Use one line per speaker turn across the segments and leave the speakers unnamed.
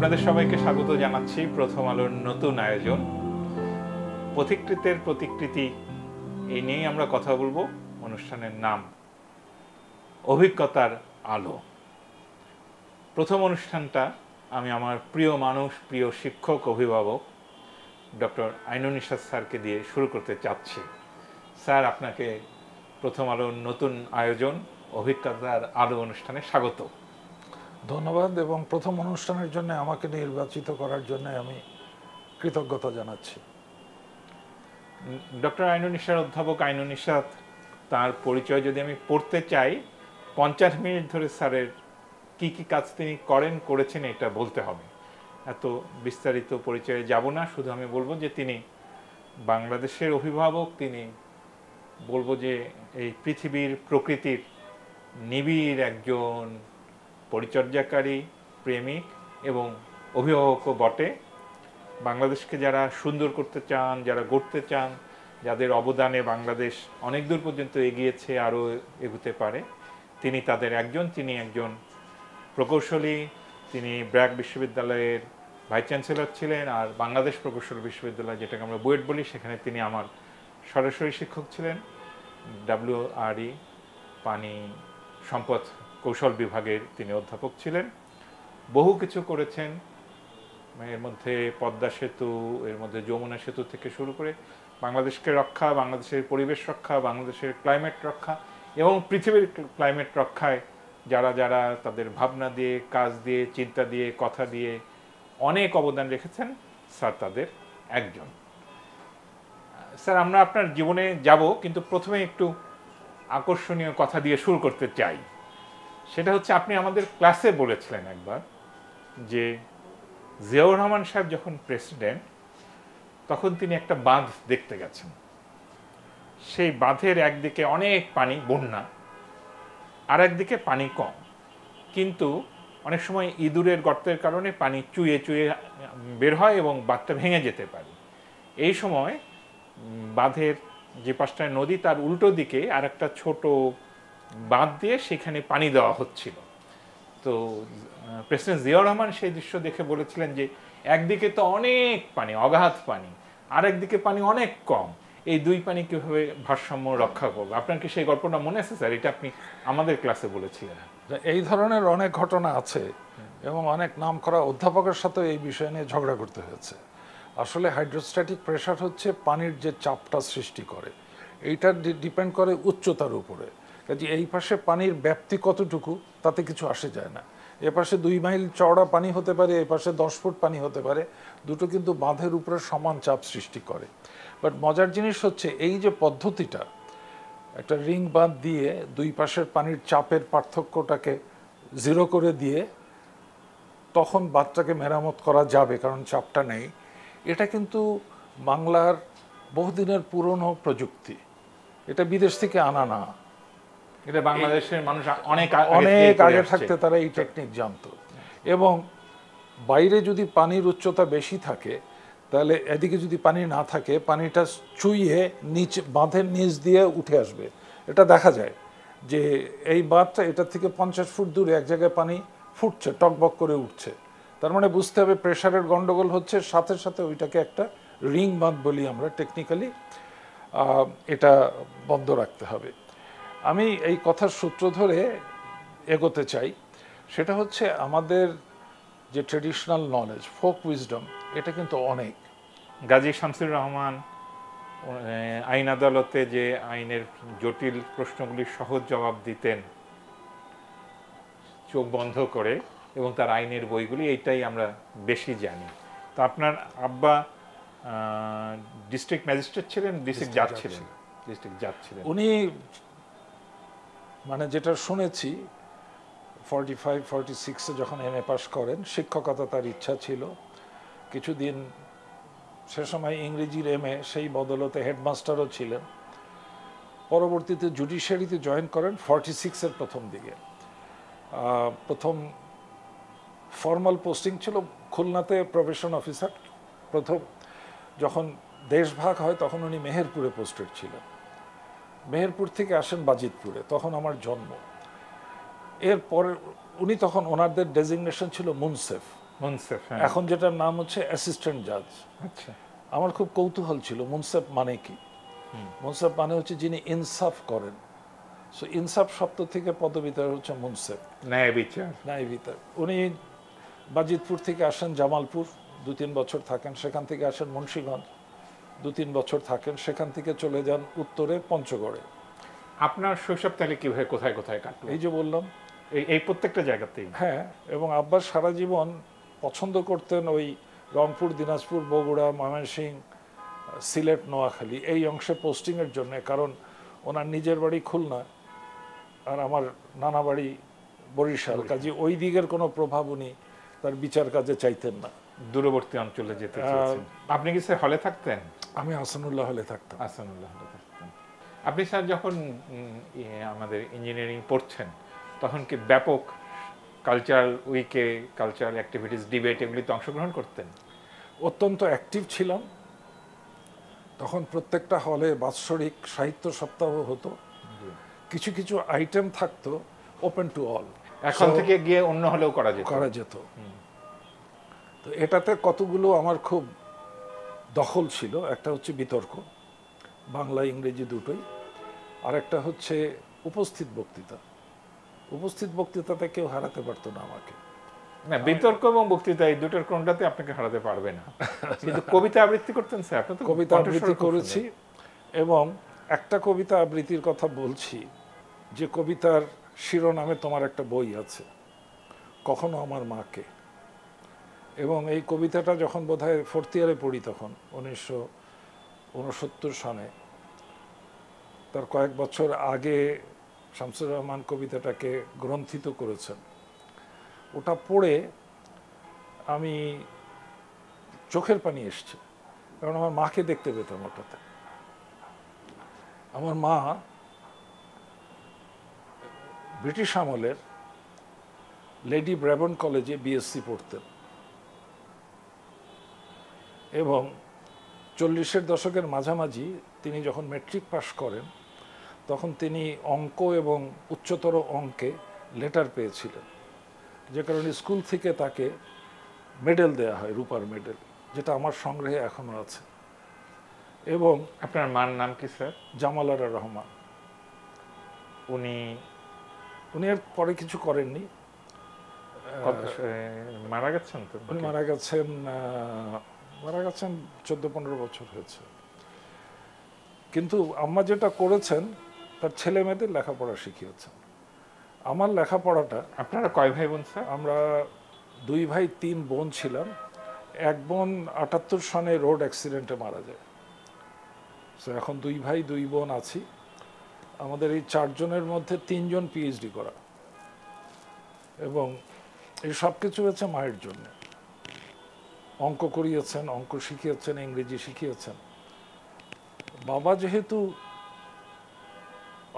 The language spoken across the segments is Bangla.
আপনাদের সবাইকে স্বাগত জানাচ্ছি প্রথম আলোর নতুন আয়োজন পথিকৃতের প্রতিকৃতি। এই নিয়েই আমরা কথা বলবো। অনুষ্ঠানের নাম অভিজ্ঞতার আলো। প্রথম অনুষ্ঠানটা আমি আমার প্রিয় মানুষ, প্রিয় শিক্ষক, অভিভাবক ডক্টর আইনুন নিশাত স্যারকে দিয়ে শুরু করতে চাচ্ছি। স্যার, আপনাকে প্রথম আলোর নতুন আয়োজন অভিজ্ঞতার আলো অনুষ্ঠানে স্বাগত।
ধন্যবাদ, এবং প্রথম অনুষ্ঠানের জন্য আমাকে নির্বাচিত করার জন্য আমি কৃতজ্ঞতা জানাচ্ছি।
ডক্টর আইনুন নিশাত, অধ্যাপক আইনুন নিশাত, তার পরিচয় যদি আমি পড়তে চাই 50 মিনিট ধরে স্যারের কি কি কাজ তিনি করেছেন এটা বলতে হবে। এত বিস্তারিত পরিচয়ে যাব না, শুধু আমি বলবো যে তিনি বাংলাদেশের অভিভাবক। তিনি বলবো যে এই পৃথিবীর প্রকৃতির নিবিড় একজন পরিচর্যাকারী, প্রেমিক এবং অভিভাবকও বটে। বাংলাদেশকে যারা সুন্দর করতে চান, যারা গড়তে চান, যাদের অবদানে বাংলাদেশ অনেক দূর পর্যন্ত এগিয়েছে, আরও এগোতে পারে, তিনি তাদের একজন। তিনি একজন প্রকৌশলী। তিনি ব্র্যাক বিশ্ববিদ্যালয়ের ভাইস চ্যান্সেলর ছিলেন, আর বাংলাদেশ প্রকৌশল বিশ্ববিদ্যালয়, যেটাকে আমরা বুয়েট বলি, সেখানে তিনি আমার সরাসরি শিক্ষক ছিলেন। WRE পানি সম্পদ কৌশল বিভাগের তিনি অধ্যাপক ছিলেন। বহু কিছু করেছেন, এর মধ্যে পদ্মা সেতু, এর মধ্যে যমুনা সেতু থেকে শুরু করে বাংলাদেশকে রক্ষা, বাংলাদেশের পরিবেশ রক্ষা, বাংলাদেশের ক্লাইমেট রক্ষা এবং পৃথিবীর ক্লাইমেট রক্ষায় যারা যারা তাদের ভাবনা দিয়ে, কাজ দিয়ে, চিন্তা দিয়ে, কথা দিয়ে অনেক অবদান রেখেছেন, স্যার তাদের একজন। স্যার, আমরা আপনার জীবনে যাব, কিন্তু প্রথমে একটু আকর্ষণীয় কথা দিয়ে শুরু করতে চাই। সেটা হচ্ছে, আপনি আমাদের ক্লাসে বলেছিলেন একবার যে জিয়াউর রহমান সাহেব যখন প্রেসিডেন্ট, তখন তিনি একটা বাঁধ দেখতে গেছেন। সেই বাঁধের একদিকে অনেক পানি, বন্যা, আর একদিকে পানি কম, কিন্তু অনেক সময় ইঁদুরের গর্তের কারণে পানি চুয়ে চুয়ে বের হয় এবং বাঁধটা ভেঙে যেতে পারে। এই সময় বাঁধের যে পাশটায় নদী, তার উল্টো দিকে আর একটা ছোট বাঁধ দিয়ে সেখানে পানি দেওয়া হচ্ছিল। তো প্রেসিডেন্ট জিয়াউর রহমান সেই দৃশ্য দেখে বলেছিলেন যে একদিকে তো অনেক পানি, অগাধ পানি, আর একদিকে পানি অনেক কম, এই দুই পানি কীভাবে ভারসাম্য রক্ষা করবে? আপনার কি সেই গল্পটা মনে আছে স্যার? এটা আপনি আমাদের ক্লাসে বলেছিলেন।
এই ধরনের অনেক ঘটনা আছে, এবং অনেক নাম করা অধ্যাপকের সাথে এই বিষয় নিয়ে ঝগড়া করতে হয়েছে। আসলে হাইড্রোস্ট্যাটিক প্রেশার হচ্ছে পানির যে চাপটা সৃষ্টি করে, এইটা ডিপেন্ড করে উচ্চতার উপরে। কাজে এই পাশে পানির ব্যাপ্তি কতটুকু তাতে কিছু আসে যায় না। এ পাশে 2 মাইল চওড়া পানি হতে পারে, এ পাশে 10 ফুট পানি হতে পারে, দুটো কিন্তু বাঁধের উপরে সমান চাপ সৃষ্টি করে। বাট মজার জিনিস হচ্ছে, এই যে পদ্ধতিটা, একটা রিং বাঁধ দিয়ে দুই পাশের পানির চাপের পার্থক্যটাকে 0 করে দিয়ে তখন বাঁধটাকে মেরামত করা যাবে কারণ চাপটা নেই, এটা কিন্তু বাংলার বহুদিনের পুরনো প্রযুক্তি। এটা বিদেশ থেকে আনা না,
এটা বাংলাদেশের মানুষ অনেক
আগে থাকতে তারা এই টেকনিক জানতো। এবং বাইরে যদি পানির উচ্চতা বেশি থাকে, তাহলে এদিকে যদি পানি না থাকে, পানিটা চুইয়ে বাঁধের নিচ দিয়ে উঠে আসবে। এটা দেখা যায় যে এই বাঁধটা এটার থেকে 50 ফুট দূরে এক জায়গায় পানি ফুটছে, টকবক করে উঠছে। তার মানে বুঝতে হবে প্রেশারের গন্ডগোল হচ্ছে, সাথে সাথে ওইটাকে একটা রিং বাঁধ বলি আমরা টেকনিক্যালি, এটা বন্ধ রাখতে হবে। আমি এই কথার সূত্র ধরে এগোতে চাই। সেটা হচ্ছে, আমাদের যে ট্রেডিশনাল নলেজ, ফোক উইজডম, এটা কিন্তু অনেক।
গাজী শামসুর রহমান আইন আদালতে যে আইনের জটিল প্রশ্নগুলির সহজ জবাব দিতেন চোখ বন্ধ করে, এবং তার আইনের বইগুলি, এইটাই আমরা বেশি জানি। তো আপনার আব্বা ডিস্ট্রিক্ট ম্যাজিস্ট্রেট ছিলেন, ডিস্ট্রিক্ট জাজ ছিলেন।
উনি, মানে যেটা শুনেছি, 45-46-এ যখন MA পাস করেন, শিক্ষকতা তার ইচ্ছা ছিল। কিছুদিন সে সময় ইংরেজির MA, সেই বদলতে হেডমাস্টারও ছিলেন। পরবর্তীতে জুডিশিয়ারিতে জয়েন করেন 46-এর প্রথম দিকে। প্রথম ফর্মাল পোস্টিং ছিল খুলনাতে, প্রফেশন অফিসার। প্রথম যখন দেশ ভাগ হয় তখন উনি মেহেরপুরে পোস্টেড ছিলেন। মেহেরপুর থেকে আসেন বাজিতপুরে, তখন আমার জন্ম। এরপর উনি তখন ওনাদের ডেজিগনেশন ছিল মুনসেফ,
মুনসেফ, হ্যাঁ।
এখন যেটার নাম হচ্ছে অ্যাসিস্ট্যান্ট জাজ।
আচ্ছা।
আমার খুব কৌতূহল ছিল মুনসেফ মানে কি। মুনসেফ মানে হচ্ছে যিনি ইনসাফ করেন। সো ইনসাফ শব্দ থেকে পদবিটা হচ্ছে মুনসেফ,
ন্যায় বিচার।
ন্যায় বিচার। উনি বাজিতপুর থেকে আসেন জামালপুর, 2-3 বছর থাকেন, সেখান থেকে আসেন মুন্সিগঞ্জ, 2-3 বছর থাকেন, সেখান থেকে চলে যান উত্তরে পঞ্চগড়ে।
আপনার শৈশব তাহলে কিভাবে কোথায় কোথায় কাটলো?
এই যে বললাম,
এই প্রত্যেকটা জায়গাতেই?
হ্যাঁ। এবং আব্বাস সারা জীবন পছন্দ করতেন ওই রংপুর, দিনাজপুর, বগুড়া, ময়মনসিংহ, সিলেট, নোয়াখালী এই অংশে পোস্টিংয়ের জন্য। কারণ ওনার নিজের বাড়ি খুলনা আর আমার নানা বাড়ি বরিশাল, কাজে ওই দিকের কোনো প্রভাব উনি তার বিচার কাজে চাইতেন না।
দূরবর্তী অঞ্চলে যেতে চেয়েছেন। আপনি কি স্যার হলে থাকতেন?
আমি হাসানুল্লাহ হলে থাকতাম।
আহসানুল্লাহ হলে থাকতেন। আপনি স্যার যখন আমাদের ইঞ্জিনিয়ারিং পড়ছেন তখন কি ব্যাপক কালচারাল উইকে, কালচারাল অ্যাক্টিভিটিস, ডিবেট এগুলিতে অংশগ্রহণ করতেন?
অত্যন্ত অ্যাক্টিভ ছিলাম। তখন প্রত্যেকটা হলে বাৎসরিক সাহিত্য সপ্তাহ হতো, কিছু কিছু আইটেম থাকতো ওপেন টু অল।
এখন থেকে গিয়ে অন্য হলেও করা যেত।
তো এটাতে কতগুলো আমার খুব দখল ছিল। একটা হচ্ছে বিতর্ক, বাংলা ইংরেজি দুটোই। আর একটা হচ্ছে উপস্থিত বক্তৃতা। উপস্থিত বক্তৃতাতে কেউ হারাতে পারতো না আমাকে।
না, বিতর্ক এবং বক্তৃতা এই দুটোর কোনটাতে আপনাকে হারাতে পারবে না। কিন্তু কবিতা আবৃত্তি করতেন স্যার? আপনি তো
কবিতা আবৃত্তি করেছি, এবং একটা কবিতা আবৃত্তির কথা বলছি যে কবিতার শিরোনামে তোমার একটা বই আছে, কখনো আমার মাকে। এবং এই কবিতাটা যখন বোধহয় 4th ইয়ারে পড়ি, তখন 1969 সনে, তার কয়েক বছর আগে শামসুর রহমান কবিতাটাকে গ্রন্থিত করেছেন। ওটা পড়ে আমি চোখের পানি এসছে, কারণ আমার মাকে দেখতে পেতাম ওটাতে। আমার মা ব্রিটিশ আমলের লেডি ব্রাবন কলেজে বিএসসি পড়তেন, এবং 40-এর দশকের মাঝামাঝি তিনি যখন ম্যাট্রিক পাস করেন তখন তিনি অঙ্ক এবং উচ্চতর অঙ্কে লেটার পেয়েছিলেন, যে কারণে স্কুল থেকে তাকে মেডেল দেয়া হয়, রূপার মেডেল, যেটা আমার সংগ্রহে এখনো আছে। এবং
আপনার মার নাম কি স্যার?
জামাল আরা রহমান।
উনি
এর পরে কিছু করেননি,
মারা গেছেন তো?
উনি মারা গেছেন 14-15 বছর হয়েছে। কিন্তু আম্মা যেটা করেছেন, তার ছেলে মেয়েদের লেখাপড়া শিখিয়েছেন। আমার লেখাপড়াটা।
আপনারা কয় ভাই বোন স্যার?
আমরা 2 ভাই 3 বোন ছিলাম। এক বোন 78 সনে রোড অ্যাক্সিডেন্টে মারা যায়। সো এখন 2 ভাই 2 বোন আছি। আমাদের এই 4 জনের মধ্যে 3 জন পিএইচডি করা, এবং এই সব কিছু হচ্ছে মায়ের জন্য। অঙ্ক করিয়েছেন, অঙ্ক শিখিয়েছেন, ইংরেজি শিখিয়েছেন। বাবা যেহেতু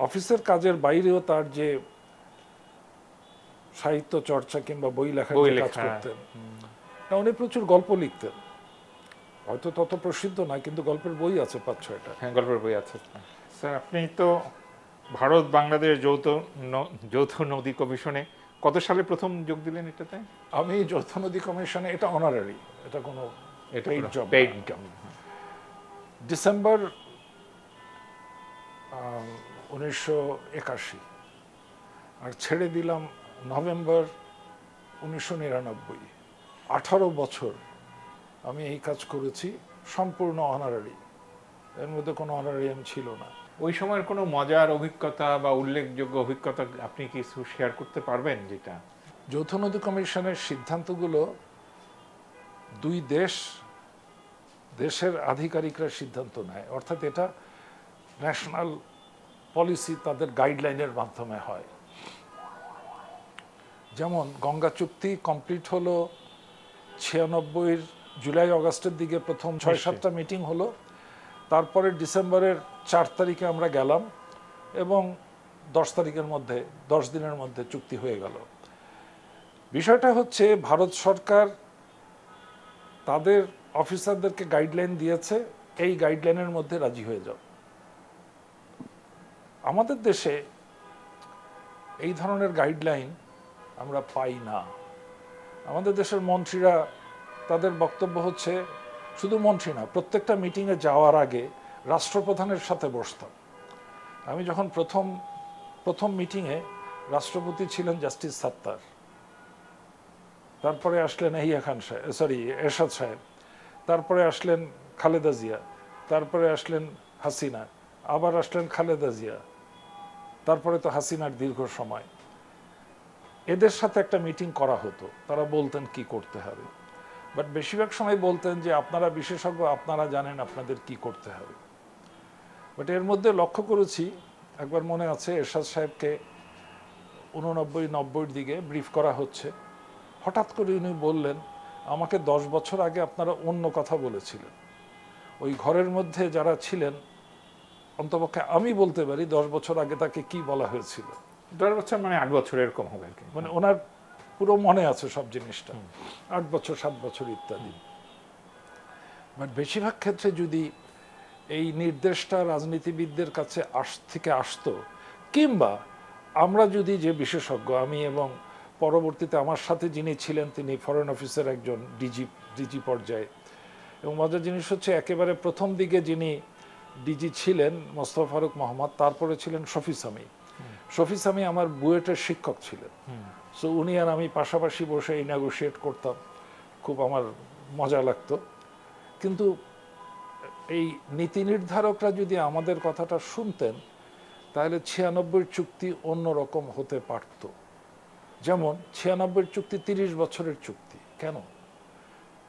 অফিসের কাজের বাইরেও তার যে সাহিত্য চর্চা কিংবা বই লেখার কাজ করতেন, উনি প্রচুর গল্প লিখতেন। হয়তো তত প্রসিদ্ধ না, কিন্তু গল্পের বই আছে 5-6টা।
হ্যাঁ, গল্পের বই আছে স্যার। আপনি তো ভারত বাংলাদেশ যৌথ নদী কমিশনে কত সালে প্রথম যোগ দিলেন এটাতে?
আমি যৌথ নদী কমিশনে, এটা অনারারি, এটা কোনো পেইড জব। ডিসেম্বর 1981, আর ছেড়ে দিলাম নভেম্বর 1999। 18 বছর আমি এই কাজ করেছি, সম্পূর্ণ অনারারি, এর মধ্যে কোনো অনারারিয়াম ছিল না।
ওই সময়ের কোনো মজার অভিজ্ঞতা বা উল্লেখযোগ্য অভিজ্ঞতা আপনি কিছু শেয়ার করতে পারবেন? যেটা
যৌথ নদী কমিশনের সিদ্ধান্তগুলো 2 দেশের আধিকারিকরা সিদ্ধান্ত নেয়, অর্থাৎ এটা ন্যাশনাল পলিসি, তাদের গাইডলাইনের মাধ্যমে হয়। যেমন গঙ্গা চুক্তি কমপ্লিট হলো 96-এর জুলাই আগস্টের দিকে, প্রথম 6-7টা মিটিং হলো। তারপরে ডিসেম্বরের 4 তারিখে আমরা গেলাম, এবং 10 তারিখের মধ্যে, 10 দিনের মধ্যে চুক্তি হয়ে গেল। বিষয়টা হচ্ছে, ভারত সরকার তাদের অফিসারদেরকে গাইডলাইন দিয়েছে, এই গাইডলাইনের মধ্যে রাজি হয়ে যাও। আমাদের দেশে এই ধরনের গাইডলাইন আমরা পাই না। আমাদের দেশের মন্ত্রীরা তাদের বক্তব্য হচ্ছে, শুধু মন্ত্রী না, প্রত্যেকটা মিটিংয়ে যাওয়ার আগে রাষ্ট্রপ্রধানের সাথে বসতাম। আমি যখন প্রথম মিটিংয়ে রাষ্ট্রপতি ছিলেন জাস্টিস সাত্তার, তারপরে আসলেন ইয়াহিয়া খান সাহেব, সরি এরশাদ সাহেব, তারপরে আসলেন খালেদা জিয়া, তারপরে আসলেন হাসিনা, আবার আসলেন খালেদা জিয়া, তারপরে তো হাসিনার দীর্ঘ সময়। এদের সাথে একটা মিটিং করা হতো, তারা বলতেন কি করতে হবে, বাট বেশিরভাগ সময় বলতেন যে আপনারা বিশেষজ্ঞ, আপনারা জানেন আপনাদের কি করতে হবে। বাট এর মধ্যে লক্ষ্য করেছি, একবার মনে আছে এরশাদ সাহেবকে 89-90-র দিকে ব্রিফ করা হচ্ছে, হঠাৎ করে উনি বললেন, আমাকে 10 বছর আগে আপনারা অন্য কথা বলেছিলেন। ওই ঘরের মধ্যে যারা ছিলেন, অন্তপক্ষে আমি বলতে পারি 10 বছর আগে তাকে কি বলা হয়েছিল।
10 বছর মানে 8 বছর এরকম হবে আর কি।
মানে ওনার পুরো মনে আছে সব জিনিসটা, 8 বছর 7 বছর ইত্যাদি। বাট বেশিরভাগ ক্ষেত্রে যদি এই নির্দেশটা রাজনীতিবিদদের কাছে থেকে আসতো, কিংবা আমরা যদি, যে বিশেষজ্ঞ আমি এবং পরবর্তীতে আমার সাথে যিনি ছিলেন তিনি ফরেন অফিসের একজন ডিজি পর্যায়ে, এবং মজার জিনিস হচ্ছে একেবারে প্রথম দিকে যিনি ডিজি ছিলেন মোস্তফা ফারুক মোহাম্মদ, তারপরে ছিলেন শফি সামি। শফি সামি আমার বুয়েটের শিক্ষক ছিলেন, সো উনি আর আমি পাশাপাশি বসে নেগোশিয়েট করতাম, খুব আমার মজা লাগতো। কিন্তু এই নীতি নির্ধারকরা যদি আমাদের কথাটা শুনতেন, তাহলে 96 চুক্তি অন্যরকম হতে পারত। যেমন 96 চুক্তি 30 বছরের চুক্তি। কেন?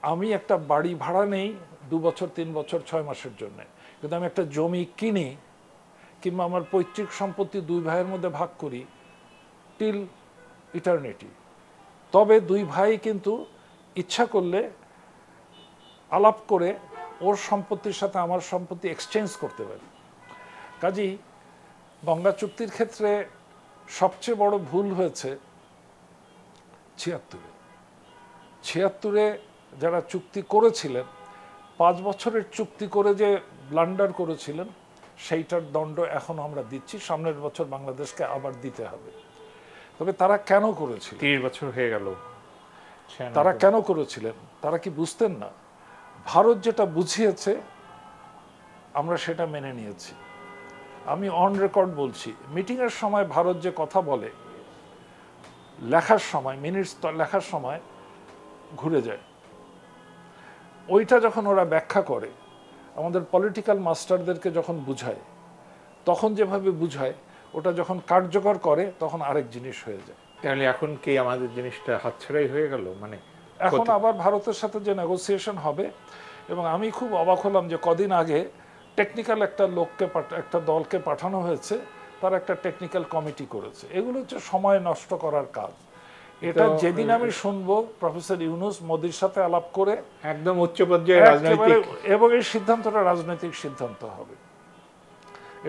আমি একটা বাড়ি ভাড়া নেই 2 বছর 3 বছর 6 মাসের জন্য, কিন্তু আমি একটা জমি কিনি কিংবা আমার পৈতৃক সম্পত্তি 2 ভাইয়ের মধ্যে ভাগ করি টিল ইটারনিটি। তবে 2 ভাই কিন্তু ইচ্ছা করলে আলাপ করে ওর সম্পত্তির সাথে আমার সম্পত্তি এক্সচেঞ্জ করতে পারি। কাজেই গঙ্গা চুক্তির ক্ষেত্রে সবচেয়ে বড় ভুল হয়েছে 76-এ যারা চুক্তি করেছিলেন, 5 বছরের চুক্তি করে যে ব্লান্ডার করেছিলেন, সেইটার দণ্ড এখন আমরা দিচ্ছি, সামনের বছর বাংলাদেশকে আবার দিতে হবে। তবে তারা কেন করেছিল?
30 বছর হয়ে গেল।
তারা কেন করেছিলেন? তারা কি বুঝতেন না? ভারত যেটা বুঝিয়েছে আমরা সেটা মেনে নিয়েছি। আমি অন রেকর্ড বলছি, মিটিংয়ের সময় ভারত যে কথা বলে, লেখার সময়, মিনিটস লেখার সময় ঘুরে যায়। ওইটা যখন ওরা ব্যাখ্যা করে, আমাদের পলিটিক্যাল মাস্টারদেরকে যখন বুঝায়, তখন যেভাবে বুঝায়, ওটা যখন কার্যকর করে তখন আরেক জিনিস হয়ে যায়।
তাহলে এখন কি আমাদের জিনিসটা হাতছাড়াই হয়ে গেল? মানে
এখন আবার ভারতের সাথে যে নেগোসিয়েশন হবে, এবং আমি খুব অবাক হলাম যে কদিন আগে টেকনিক্যাল একটা দলকে পাঠানো হয়েছে, তারা একটা টেকনিক্যাল কমিটি করেছে। এগুলো হচ্ছে সময় নষ্ট করার কাজ। এটা যেদিন আমি শুনবো প্রফেসর ইউনূস মোদির সাথে আলাপ করে
একদম উচ্চ পর্যায়ে রাজনৈতিক,
এবং এই সিদ্ধান্তটা রাজনৈতিক সিদ্ধান্ত হবে,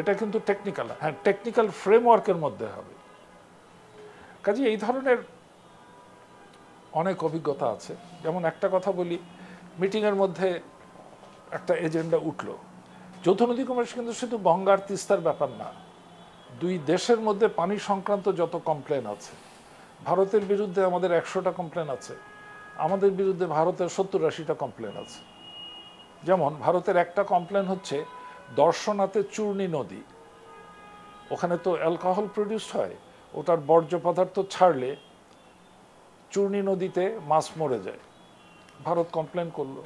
এটা কিন্তু টেকনিক্যাল, হ্যাঁ টেকনিক্যাল ফ্রেমওয়ার্কের মধ্যে হবে। কাজে এই ধরনের অনেক অভিজ্ঞতা আছে। যেমন একটা কথা বলি, মিটিংয়ের মধ্যে একটা এজেন্ডা উঠলো, যৌথ নদী কমিশন কিন্তু শুধু গঙ্গার তিস্তার ব্যাপার না, 2 দেশের মধ্যে পানি সংক্রান্ত যত কমপ্লেন আছে, ভারতের বিরুদ্ধে আমাদের 100টা কমপ্লেন আছে, আমাদের বিরুদ্ধে ভারতের 70-80টা কমপ্লেন আছে। যেমন ভারতের একটা কমপ্লেন হচ্ছে দর্শনাতে চূর্ণী নদী, ওখানে তো অ্যালকোহল প্রডিউস হয়, ওটার বর্জ্য পদার্থ ছাড়লে চূর্ণী নদীতে মাছ মরে যায়। ভারত কমপ্লেন করলো,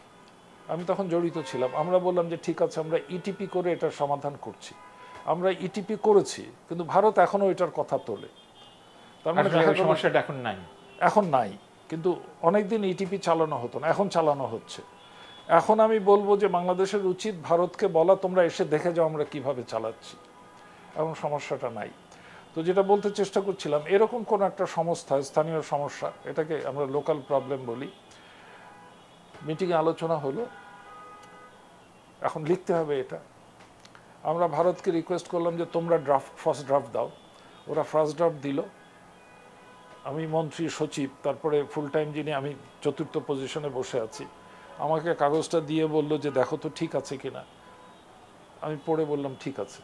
আমি তখন জড়িত ছিলাম। আমরা বললাম যে ঠিক আছে, আমরা ইটিপি করে এটার সমাধান করছি। আমরা ইটিপি করেছি, কিন্তু ভারত এখনো এটার কথা তোলে। তার মানে
সমস্যাটা এখন নাই,
কিন্তু অনেকদিন ইটিপি চালানো হতো না, এখন চালানো হচ্ছে। এখন আমি বলবো যে বাংলাদেশের উচিত ভারতকে বলা, তোমরা এসে দেখে যাও আমরা কিভাবে চালাচ্ছি, এখন সমস্যাটা নাই। তো যেটা বলতে চেষ্টা করছিলাম, এরকম কোন একটা সংস্থা, স্থানীয় সমস্যা, এটাকে আমরা লোকাল প্রবলেম বলি, মিটিংয়ে আলোচনা হলো, এখন লিখতে হবে এটা। আমরা ভারতকে রিকোয়েস্ট করলাম যে তোমরা ফার্স্ট ড্রাফট দাও, ওরা ফার্স্ট ড্রাফট দিল। আমি মন্ত্রী, সচিব, তারপরে ফুল টাইম যিনি, আমি 4র্থ পজিশনে বসে আছি, আমাকে কাগজটা দিয়ে বলল যে দেখো তো ঠিক আছে কিনা। আমি পড়ে বললাম ঠিক আছে।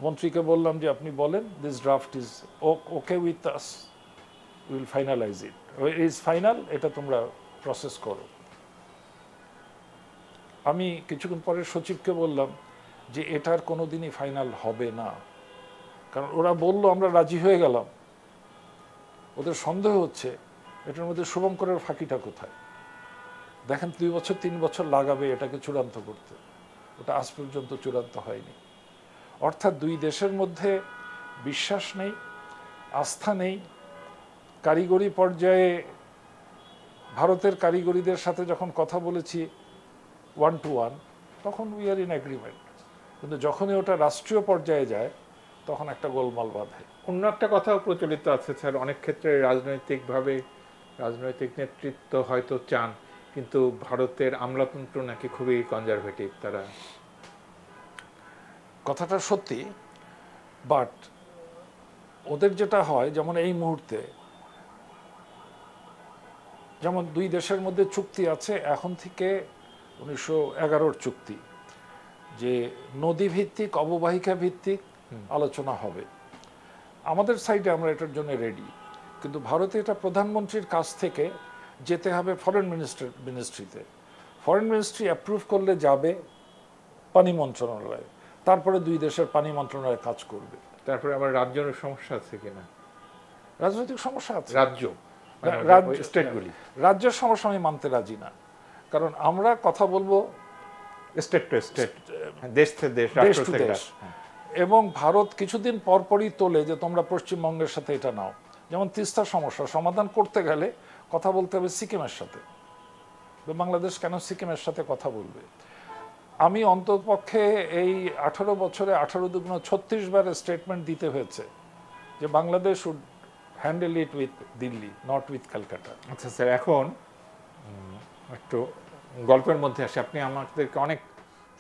মন্ত্রীকে বললাম যে আপনি বলেন this draft is okay with us, will finalise it, is final, এটা তোমরা প্রসেস করো। আমি কিছুক্ষণ পরে সচিবকে বললাম যে এটার কোনো দিনই ফাইনাল হবে না, কারণ ওরা বলল আমরা রাজি হয়ে গেলাম, ওদের সন্দেহ হচ্ছে এটার মধ্যে শুভঙ্করের ফাঁকিটা কোথায়। দেখেন 2 বছর 3 বছর লাগাবে এটাকে চূড়ান্ত করতে, ওটা আজ পর্যন্ত চূড়ান্ত হয়নি। অর্থাৎ দুই দেশের মধ্যে বিশ্বাস নেই, আস্থা নেই। কারিগরি পর্যায়ে ভারতের কারিগরিদের সাথে যখন কথা বলেছি 1 to 1, তখন উই আর ইন এগ্রিমেন্ট, কিন্তু যখনই ওটা রাষ্ট্রীয় পর্যায়ে যায় তখন একটা গোলমাল বাঁধে।
অন্য একটা কথাও প্রচলিত আছে স্যার, অনেক ক্ষেত্রে রাজনৈতিকভাবে রাজনৈতিক নেতৃত্ব হয়তো চান, কিন্তু ভারতের আমলাতন্ত্র নাকি খুবই কনজারভেটিভ, তারা।
কথাটা সত্যি, বাট ওদের যেটা হয়, যেমন এই মুহূর্তে যেমন দুই দেশের মধ্যে চুক্তি আছে এখন থেকে 1911-র চুক্তি, যে নদী ভিত্তিক অববাহিকা ভিত্তিক আলোচনা হবে। আমাদের সাইডে আমরা এটার জন্য রেডি, কিন্তু ভারতে এটা প্রধানমন্ত্রীর কাছ থেকে যেতে হবে ফরেন মিনিস্ট্রিতে। ফরেন মিনিস্ট্রি অ্যাপ্রুভ করলে যাবে পানি মন্ত্রণালয়ে, তারপরে দুই দেশের পানি মন্ত্রণালয় কাজ করবে।
তারপরে আবার রাজ্যের সমস্যা আছে কিনা,
রাজনৈতিক সমস্যা আছে,
রাজ্য স্টেটগুলি,
রাজ্যের সমস্যা আমি মানতে রাজি না, কারণ আমরা কথা বলবো
স্টেট টু স্টেট, দেশ থেকে দেশ,
দেশ
রাষ্ট্র
টু
থেকে
দেশ। এবং ভারত কিছুদিন পরপরই তোলে যে তোমরা পশ্চিমবঙ্গের সাথে এটা নাও। যেমন তিস্তা সমস্যা সমাধান করতে গেলে কথা বলতে হবে সিকিমের সাথে, তো বাংলাদেশ কেন সিকিমের সাথে কথা বলবে? আমি অন্ততপক্ষে এই 18 বছরে 18 দুগুণ 36 বার স্টেটমেন্ট দিতে হয়েছে যে Bangladesh should handle it with Delhi, not with Calcutta.
আচ্ছা স্যার, এখন একটু গল্পের মধ্যে আসে। আপনি আমাদেরকে অনেক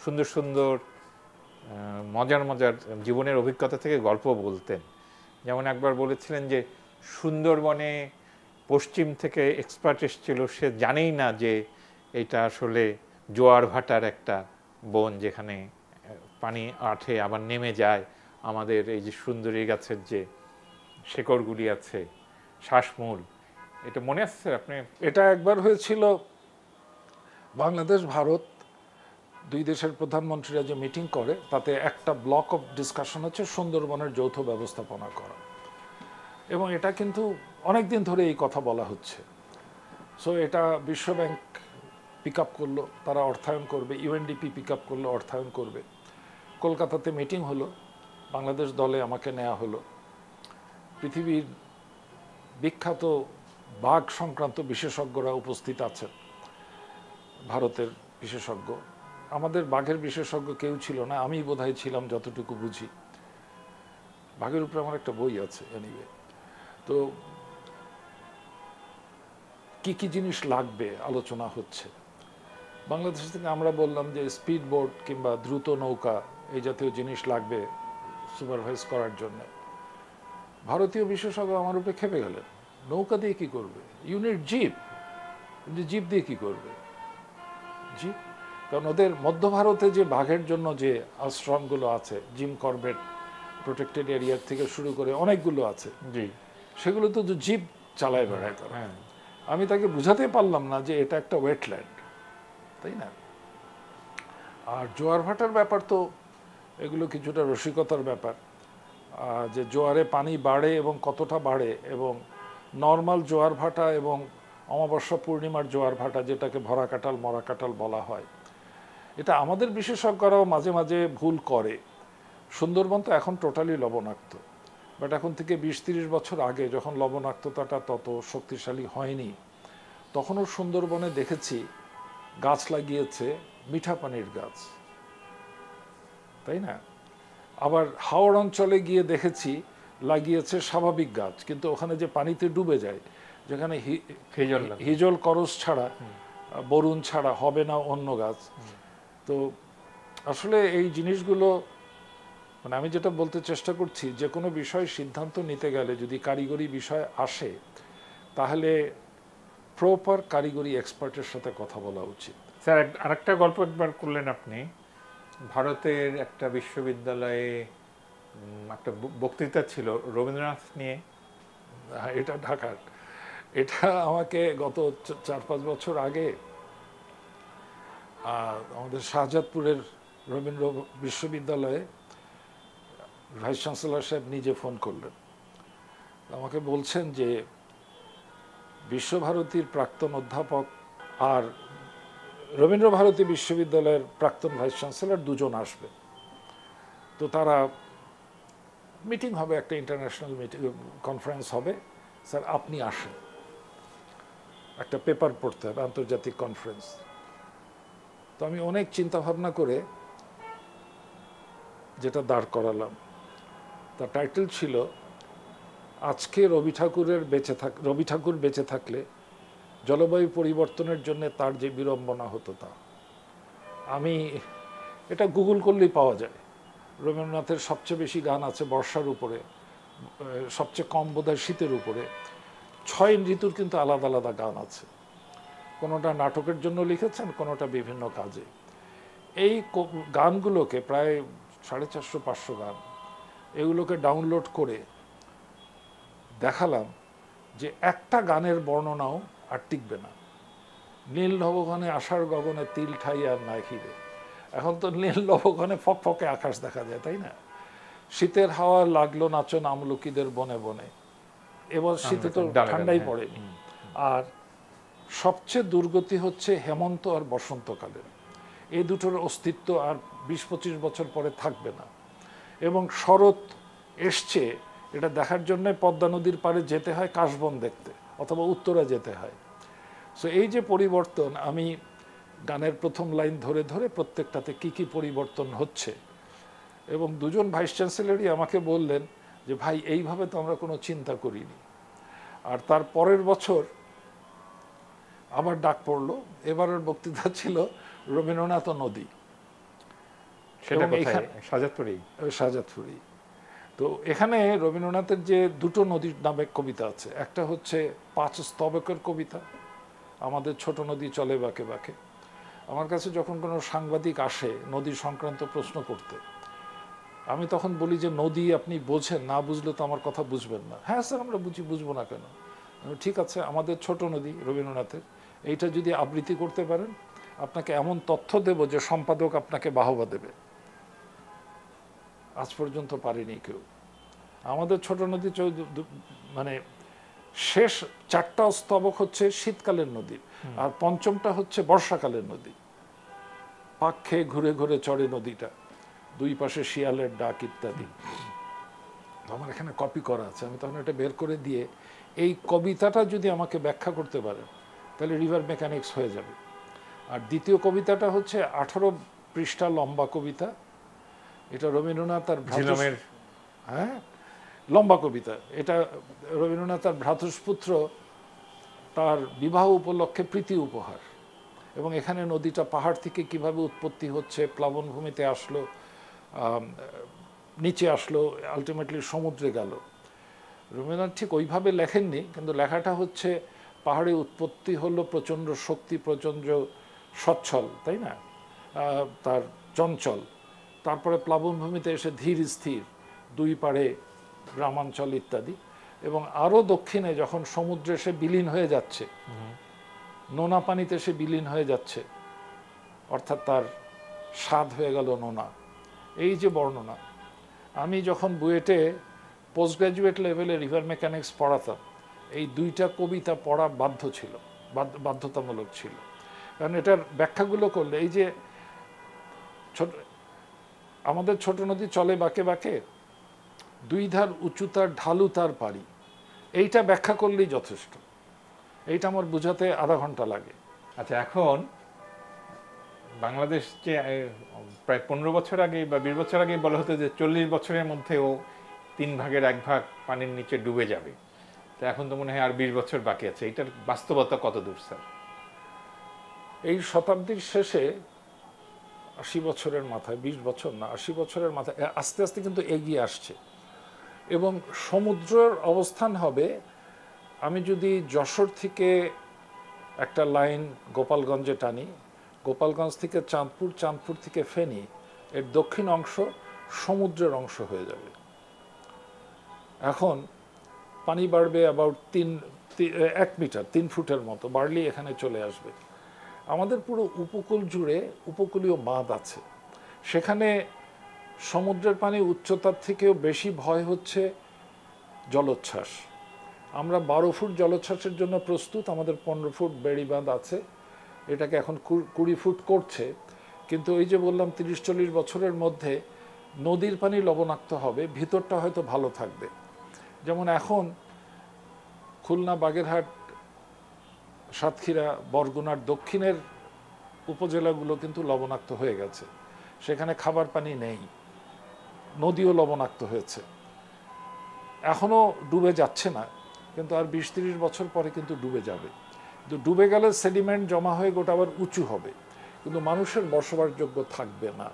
সুন্দর সুন্দর মজার মজার জীবনের অভিজ্ঞতা থেকে গল্প বলতেন। যেমন একবার বলেছিলেন যে সুন্দরবনে পশ্চিম থেকে এক্সপার্ট এসেছিল, সে জানেই না যে এটা আসলে জোয়ার ভাটার একটা বন, যেখানে পানি আঠে আবার নেমে যায়। আমাদের এই যে সুন্দরী গাছের যে শেকড়গুলি আছে, শ্বাসমূল, এটা মনে আছে স্যার আপনি?
এটা একবার হয়েছিল বাংলাদেশ ভারত দুই দেশের প্রধানমন্ত্রীরা যে মিটিং করে, তাতে একটা ব্লক অফ ডিসকাশন হচ্ছে সুন্দরবনের যৌথ ব্যবস্থাপনা করা, এবং এটা কিন্তু অনেক দিন ধরে এই কথা বলা হচ্ছে। সো এটা বিশ্বব্যাংক পিক আপ করলো, তারা অর্থায়ন করবে, ইউএনডিপি পিক আপ করলো, অর্থায়ন করবে। কলকাতাতে মিটিং হলো, বাংলাদেশ দলে আমাকে নেওয়া হলো। পৃথিবীর বিখ্যাত বাঘ সংক্রান্ত বিশেষজ্ঞরা উপস্থিত আছেন, ভারতের বিশেষজ্ঞ। আমাদের বাঘের বিশেষজ্ঞ কেউ ছিল না, আমি বোধহয় ছিলাম যতটুকু বুঝি। বাঘের উপরে আমার একটা বই আছে এনিওয়ে। তো কি কি জিনিস লাগবে আলোচনা হচ্ছে। বাংলাদেশ থেকে আমরা বললাম যে স্পিড বোট কিংবা দ্রুত নৌকা এই জাতীয় জিনিস লাগবে সুপারভাইজ করার জন্য। ভারতীয় বিশেষজ্ঞ আমার উপরে খেপে গেলেন, নৌকা দিয়ে কি করবে, ইউনিট জিপ, জিপ দিয়ে কি করবে? জিপ, কারণ ওদের মধ্য ভারতে যে বাঘের জন্য যে আশ্রমগুলো আছে, জিম করবেট প্রোটেক্টেড এরিয়ার থেকে শুরু করে অনেকগুলো আছে,
জি,
সেগুলো তো জিপ চালায় বেড়ায় তারা। আমি তাকে বুঝাতে পারলাম না যে এটা একটা ওয়েটল্যান্ড, তাই না? আর জোয়ার ভাটার ব্যাপার তো এগুলো কিছুটা রসিকতার ব্যাপার, যে জোয়ারে পানি বাড়ে এবং কতটা বাড়ে, এবং নর্মাল জোয়ার ভাটা এবং অমাবস্যা পূর্ণিমার জোয়ার ভাটা, যেটাকে ভরা কাটাল মরা কাটাল বলা হয়, এটা আমাদের বিশেষজ্ঞরাও মাঝে মাঝে ভুল করে। সুন্দরবন তো এখন টোটালি লবণাক্ত, বাট এখন থেকে 20-30 বছর আগে যখন লবণাক্ততাটা তত শক্তিশালী হয়নি, তখনও সুন্দরবনে দেখেছি গাছ লাগিয়েছে মিঠা পানির গাছ, তাই না? আবার হাওড় অঞ্চলে গিয়ে দেখেছি লাগিয়েছে স্বাভাবিক গাছ, কিন্তু ওখানে যে পানিতে ডুবে যায়, যেখানে হিজল করস ছাড়া, বরুণ ছাড়া হবে না অন্য গাছ। তো আসলে এই জিনিসগুলো, মানে আমি যেটা বলতে চেষ্টা করছি, যে কোনো বিষয় সিদ্ধান্ত নিতে গেলে যদি কারিগরি বিষয় আসে, তাহলে প্রপার কারিগরি এক্সপার্টের সাথে কথা বলা উচিত।
স্যার আরেকটা গল্প একবার করলেন আপনি, ভারতের একটা বিশ্ববিদ্যালয়ে একটা বক্তৃতা ছিল রবীন্দ্রনাথ নিয়ে।
এটা ঢাকার এটা আমাকে গত 4-5 বছর আগে আমাদের শাহজাদপুরের রবীন্দ্র বিশ্ববিদ্যালয়ে ভাইস চ্যান্সেলর সাহেব নিজে ফোন করলেন, আমাকে বলছেন যে বিশ্বভারতীর প্রাক্তন অধ্যাপক আর রবীন্দ্রভারতী বিশ্ববিদ্যালয়ের প্রাক্তন ভাইস চ্যান্সেলর দুজন আসবে, তো তারা মিটিং হবে, একটা ইন্টারন্যাশনাল মিটিং কনফারেন্স হবে, স্যার আপনি আসেন, একটা পেপার পড়তে হবে, আন্তর্জাতিক কনফারেন্স। তো আমি অনেক চিন্তা ভাবনা করে যেটা দাঁড় করালাম, তার টাইটেল ছিল আজকে রবি ঠাকুর বেঁচে থাকলে জলবায়ু পরিবর্তনের জন্য তার যে বিড়ম্বনা হতো তা। আমি এটা গুগল করলেই পাওয়া যায়। রবীন্দ্রনাথের সবচেয়ে বেশি গান আছে বর্ষার উপরে, সবচেয়ে কম বোধহয় শীতের উপরে। 6 ঋতুর কিন্তু আলাদা আলাদা গান আছে, কোনোটা নাটকের জন্য লিখেছেন, কোনোটা বিভিন্ন কাজে। এই গানগুলোকে প্রায় 450-500 গান, এগুলোকে ডাউনলোড করে দেখালাম যে একটা গানের বর্ণনাও আর টিকবে না। নীল নবঘনে আষাঢ় গগনে তিল ঠাই আর না হিরে। এখন তো নীল নবঘনে ফকফকে আকাশ দেখা যায়, তাই না? শীতের হাওয়া লাগলো নাচন আমলকিদের বনে বনে। এবার শীতে তো ঠান্ডাই পড়েনি। আর সবচেয়ে দুর্গতি হচ্ছে হেমন্ত আর বসন্তকালের, এই দুটোর অস্তিত্ব আর 20-25 বছর পরে থাকবে না। এবং শরৎ এসছে এটা দেখার জন্য পদ্মা নদীর পাড়ে যেতে হয় কাশবন দেখতে, অথবা উত্তরা যেতে হয়। সো এই যে পরিবর্তন, আমি গানের প্রথম লাইন ধরে ধরে প্রত্যেকটাতে কি কি পরিবর্তন হচ্ছে, এবং দুজন ভাইস চ্যান্সেলরই আমাকে বললেন যে ভাই এইভাবে তো আমরা কোনো চিন্তা করিনি। আর তার পরের বছর আবার ডাক পড়লো, এবারের বক্তৃতা ছিল রবীন্দ্রনাথ নদী। শাহজাদপুরেই। তো এখানে রবীন্দ্রনাথের যে দুটো নদীর নামে কবিতা আছে, একটা হচ্ছে 5 স্তবকের কবিতা, আমাদের ছোট নদী চলে বাঁকে বাঁকে। আমার কাছে যখন কোনো সাংবাদিক আসে নদী সংক্রান্ত প্রশ্ন করতে, আমি তখন বলি যে নদী আপনি বোঝেন, না বুঝলে তো আমার কথা বুঝবেন না। হ্যাঁ স্যার আমরা বুঝি, বুঝবো না কেন? ঠিক আছে, আমাদের ছোট নদী রবীন্দ্রনাথের, এইটা যদি আবৃত্তি করতে পারেন আপনাকে এমন তথ্য দেব যে সম্পাদক আপনাকে বাহবা দেবে। আজ পর্যন্ত পারেনি কেউ। আমাদের ছোট নদী মানে শেষ 4টা স্তবক হচ্ছে শীতকালের নদী, আর পঞ্চমটা হচ্ছে বর্ষাকালের নদী। পাক খেয়ে ঘুরে ঘুরে চড়ে নদীটা, দুই পাশে শিয়ালের ডাক ইত্যাদি। আমার এখানে কপি করা আছে, আমি তখন এটা বের করে দিয়ে এই কবিতাটা যদি আমাকে ব্যাখ্যা করতে পারেন তাহলে রিভার মেকানিক্স হয়ে যাবে। আর দ্বিতীয় কবিতাটা হচ্ছে 18 পৃষ্ঠা লম্বা কবিতা, এটা রবীন্দ্রনাথ আর হ্যাঁ লম্বা কবিতা, এটা রবীন্দ্রনাথ আর ভ্রাতুষ্পুত্র তার বিবাহ উপলক্ষে প্রীতি উপহার। এবং এখানে নদীটা পাহাড় থেকে কিভাবে উৎপত্তি হচ্ছে, প্লাবনভূমিতে আসলো, নিচে আসলো, আলটিমেটলি সমুদ্রে গেল। রবীন্দ্রনাথ ঠিক ওইভাবে লেখেননি, কিন্তু লেখাটা হচ্ছে পাহাড়ে উৎপত্তি হলো প্রচণ্ড শক্তি, প্রচণ্ড সচ্ছল, তাই না, তার চঞ্চল, তারপরে প্লাবনভূমিতে এসে ধীর স্থির, দুই পাড়ে গ্রামাঞ্চল ইত্যাদি। এবং আরও দক্ষিণে যখন সমুদ্রে এসে বিলীন হয়ে যাচ্ছে, নোনা পানিতে এসে বিলীন হয়ে যাচ্ছে, অর্থাৎ তার স্বাদ হয়ে গেল নোনা। এই যে বর্ণনা, আমি যখন বুয়েটে পোস্ট গ্র্যাজুয়েট লেভেলে রিভার মেকানিক্স পড়াতাম, এই দুইটা কবিতা পড়া বাধ্যতামূলক ছিল। কারণ এটার ব্যাখ্যাগুলো করলে, এই যে আমাদের ছোট নদী চলে বাঁকে বাঁকে, দুই ধার উঁচু তার ঢালু তার পারি, এইটা ব্যাখ্যা করলেই যথেষ্ট। এইটা আমার বোঝাতে আধা ঘন্টা লাগে।
আচ্ছা, এখন বাংলাদেশ যে প্রায় 15 বছর আগে বা 20 বছর আগে বলা হতো যে 40 বছরের মধ্যে ও 3 ভাগের 1 ভাগ পানির নিচে ডুবে যাবে, তো এখন তো মনে হয় আর 20 বছর বাকি আছে। এটার বাস্তবতা কত দূর স্যার?
এই শতাব্দীর শেষে 80 বছরের মাথায়, 20 বছর না 80 বছরের মাথায় আস্তে আস্তে কিন্তু এগিয়ে আসছে। এবং সমুদ্রের অবস্থান হবে, আমি যদি যশোর থেকে একটা লাইন গোপালগঞ্জে টানি, গোপালগঞ্জ থেকে চাঁদপুর, চাঁদপুর থেকে ফেনী, এর দক্ষিণ অংশ সমুদ্রের অংশ হয়ে যাবে। এখন পানি বাড়বে অ্যাবাউট 1 মিটার 3 ফুটের মতো বাড়লেই এখানে চলে আসবে। আমাদের পুরো উপকূল জুড়ে উপকূলীয় বাঁধ আছে, সেখানে সমুদ্রের পানি উচ্চতার থেকেও বেশি ভয় হচ্ছে জলোচ্ছ্বাস। আমরা 12 ফুট জলোচ্ছ্বাসের জন্য প্রস্তুত, আমাদের 15 ফুট বেড়িবাঁধ আছে, এটাকে এখন 20 ফুট করছে। কিন্তু ওই যে বললাম 30-40 বছরের মধ্যে নদীর পানি লবণাক্ত হবে, ভিতরটা হয়তো ভালো থাকবে। যেমন এখন খুলনা, বাগেরহাট, সাতক্ষীরা, বরগুনার দক্ষিণের উপজেলাগুলো কিন্তু লবণাক্ত হয়ে গেছে, সেখানে খাবার পানি নেই, নদীও লবণাক্ত হয়েছে। এখনও ডুবে যাচ্ছে না, কিন্তু আর 20-30 বছর পরে কিন্তু ডুবে যাবে। কিন্তু ডুবে গেলে সেডিমেন্ট জমা হয়ে গোটা আবার উঁচু হবে, কিন্তু মানুষের বসবাসযোগ্য থাকবে না।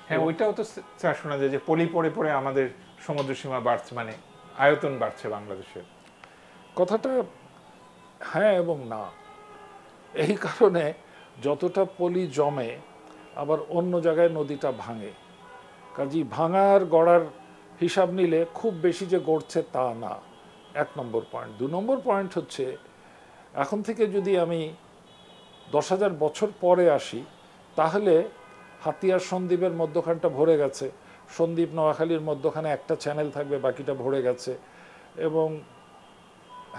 হ্যাঁ, ওইটাও তো স্যার শোনা যায় যে পলি পড়ে পড়ে আমাদের সমুদ্র সীমা বাড়ছে, মানে আয়তন বাড়ছে বাংলাদেশের।
কথাটা হ্যাঁ এবং না। এই কারণে যতটা পলি জমে আবার অন্য জায়গায় নদীটা ভাঙে, কাজেই ভাঙার গড়ার হিসাব নিলে খুব বেশি যে গড়ছে তা না, 1 নম্বর পয়েন্ট। 2 নম্বর পয়েন্ট হচ্ছে, এখন থেকে যদি আমি 10,000 বছর পরে আসি, তাহলে হাতিয়ার সন্দ্বীপের মধ্যখানটা ভরে গেছে, সন্দ্বীপ নোয়াখালীর মধ্যখানে একটা চ্যানেল থাকবে, বাকিটা ভরে গেছে, এবং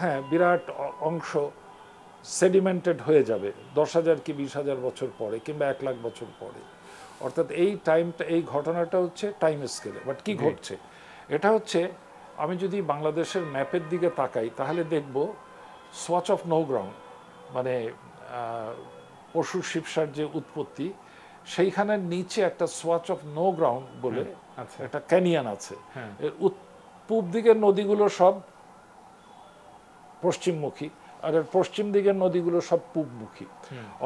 হ্যাঁ বিরাট অংশ সেডিমেন্টেড হয়ে যাবে 10,000 কি 20,000 বছর পরে, কিংবা 1 লাখ বছর পরে। অর্থাৎ এই টাইমটা, এই ঘটনাটা হচ্ছে টাইম স্কেলে। বাট কি ঘটছে এটা হচ্ছে, আমি যদি বাংলাদেশের ম্যাপের দিকে তাকাই তাহলে দেখব সোয়াচ অফ নো গ্রাউন্ড, মানে পশু শিবসার যে উৎপত্তি, সেইখানের নিচে একটা সোয়াচ অফ নো গ্রাউন্ড বলে একটা ক্যানিয়ন আছে। এর পূব দিকের নদীগুলো সব পশ্চিমমুখী, আর এর পশ্চিম দিকের নদীগুলো সব পূবমুখী।